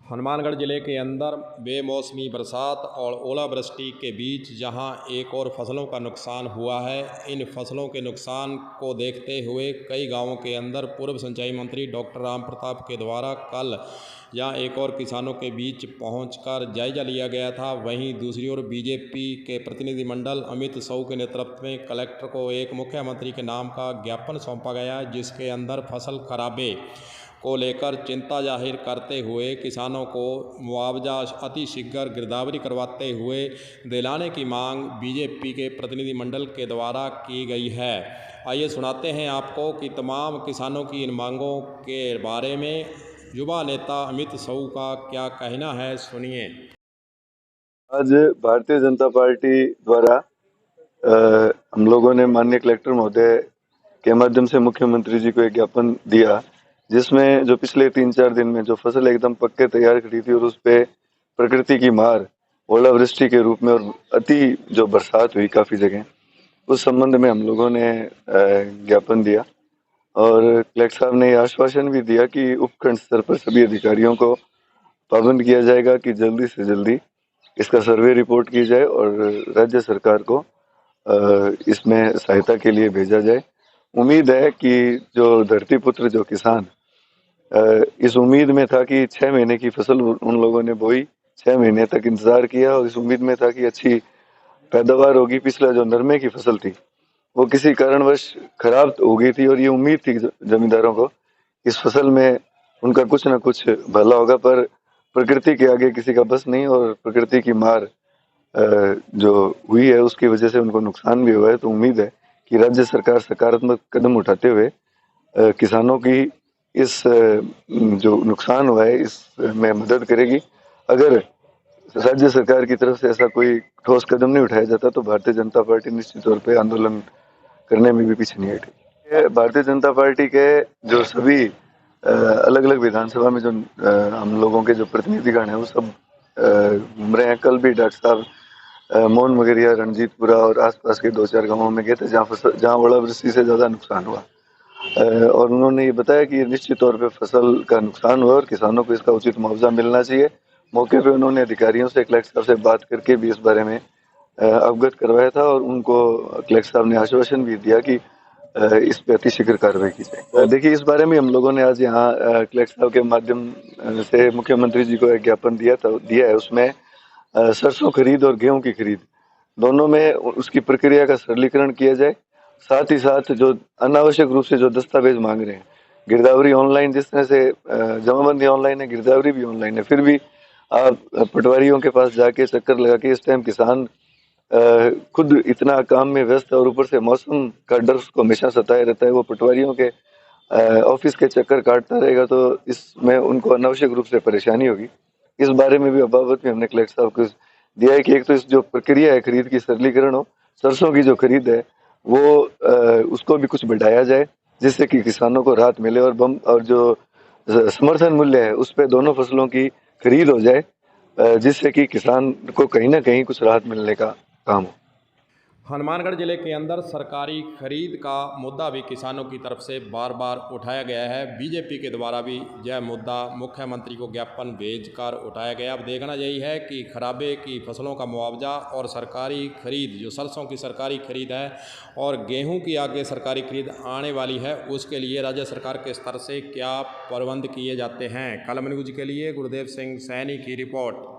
हनुमानगढ़ जिले के अंदर बेमौसमी बरसात और ओलावृष्टि के बीच जहां एक और फसलों का नुकसान हुआ है, इन फसलों के नुकसान को देखते हुए कई गांवों के अंदर पूर्व सिंचाई मंत्री डॉक्टर राम प्रताप के द्वारा कल यहां एक और किसानों के बीच पहुंचकर जायजा लिया गया था। वहीं दूसरी ओर बीजेपी के प्रतिनिधिमंडल अमित साहू के नेतृत्व में कलेक्टर को एक मुख्यमंत्री के नाम का ज्ञापन सौंपा गया, जिसके अंदर फसल खराबे को लेकर चिंता जाहिर करते हुए किसानों को मुआवजा अतिशीघ्र गिरदावरी करवाते हुए दिलाने की मांग बीजेपी के प्रतिनिधिमंडल के द्वारा की गई है। आइए सुनाते हैं आपको कि तमाम किसानों की इन मांगों के बारे में युवा नेता अमित साहू का क्या कहना है, सुनिए। आज भारतीय जनता पार्टी द्वारा हम लोगों ने माननीय कलेक्टर महोदय के माध्यम से मुख्यमंत्री जी को एक ज्ञापन दिया, जिसमें जो पिछले 3-4 दिन में जो फसल एकदम पक्के तैयार खड़ी थी और उस पे प्रकृति की मार ओलावृष्टि के रूप में और अति जो बरसात हुई काफ़ी जगह, उस संबंध में हम लोगों ने ज्ञापन दिया। और कलेक्टर साहब ने आश्वासन भी दिया कि उपखंड स्तर पर सभी अधिकारियों को पाबंद किया जाएगा कि जल्दी से जल्दी इसका सर्वे रिपोर्ट की जाए और राज्य सरकार को इसमें सहायता के लिए भेजा जाए। उम्मीद है कि जो धरती पुत्र जो किसान इस उम्मीद में था कि 6 महीने की फसल उन लोगों ने बोई, 6 महीने तक इंतजार किया और इस उम्मीद में था कि अच्छी पैदावार होगी। पिछला जो नरमे की फसल थी वो किसी कारणवश खराब हो गई थी और ये उम्मीद थी जमींदारों को इस फसल में उनका कुछ ना कुछ भला होगा, पर प्रकृति के आगे किसी का बस नहीं और प्रकृति की मार जो हुई है उसकी वजह से उनको नुकसान भी हुआ है। तो उम्मीद है कि राज्य सरकार सकारात्मक कदम उठाते हुए किसानों की इस जो नुकसान हुआ है इसमें मदद करेगी। अगर राज्य सरकार की तरफ से ऐसा कोई ठोस कदम नहीं उठाया जाता तो भारतीय जनता पार्टी निश्चित तौर पे आंदोलन करने में भी पीछे नहीं हटेगी। भारतीय जनता पार्टी के जो सभी अलग अलग विधानसभा में जो हम लोगों के जो प्रतिनिधिगण हैं वो सब घूम रहे हैं। कल भी डॉक्टर साहब मोहन मगरिया, रणजीतपुरा और आसपास के 2-4 गांवों में गए थे जहां ओलावृष्टि से ज़्यादा नुकसान हुआ। और उन्होंने ये बताया कि निश्चित तौर पे फसल का नुकसान हुआ और किसानों को इसका उचित मुआवजा मिलना चाहिए। मौके पे उन्होंने अधिकारियों से, कलेक्टर साहब से बात करके भी इस बारे में अवगत करवाया था और उनको कलेक्टर साहब ने आश्वासन भी दिया कि इस पे अतिशीघ्र कार्रवाई की जाए। देखिए, इस बारे में हम लोगों ने आज यहाँ कलेक्टर साहब के माध्यम से मुख्यमंत्री जी को एक ज्ञापन दिया है। उसमें सरसों खरीद और गेहूं की खरीद दोनों में उसकी प्रक्रिया का सरलीकरण किया जाए। साथ ही साथ जो अनावश्यक रूप से जो दस्तावेज मांग रहे हैं, गिरदावरी ऑनलाइन, जिस तरह से जमाबंदी ऑनलाइन है, गिरदावरी भी ऑनलाइन है, फिर भी आप पटवारियों के पास जाके चक्कर लगा के इस टाइम किसान खुद इतना काम में व्यस्त है और ऊपर से मौसम का डर उसको हमेशा सताए रहता है। वो पटवारियों के ऑफिस के चक्कर काटता रहेगा तो इसमें उनको अनावश्यक रूप से परेशानी होगी। इस बारे में भी अबावत में हमने कलेक्टर साहब को दिया है कि एक तो इस जो प्रक्रिया है खरीद की सरलीकरण हो, सरसों की जो खरीद है वो उसको भी कुछ बढ़ाया जाए जिससे कि किसानों को राहत मिले और जो समर्थन मूल्य है उस पर दोनों फसलों की खरीद हो जाए, जिससे कि किसान को कहीं ना कहीं कुछ राहत मिलने का काम हो। हनुमानगढ़ जिले के अंदर सरकारी खरीद का मुद्दा भी किसानों की तरफ से बार बार उठाया गया है। बीजेपी के द्वारा भी यह मुद्दा मुख्यमंत्री को ज्ञापन भेजकर उठाया गया। अब देखना यही है कि खराबे की फसलों का मुआवजा और सरकारी खरीद, जो सरसों की सरकारी खरीद है और गेहूं की आगे सरकारी खरीद आने वाली है, उसके लिए राज्य सरकार के स्तर से क्या प्रबंध किए जाते हैं। कलम न्यूज़ के लिए गुरुदेव सिंह सैनी की रिपोर्ट।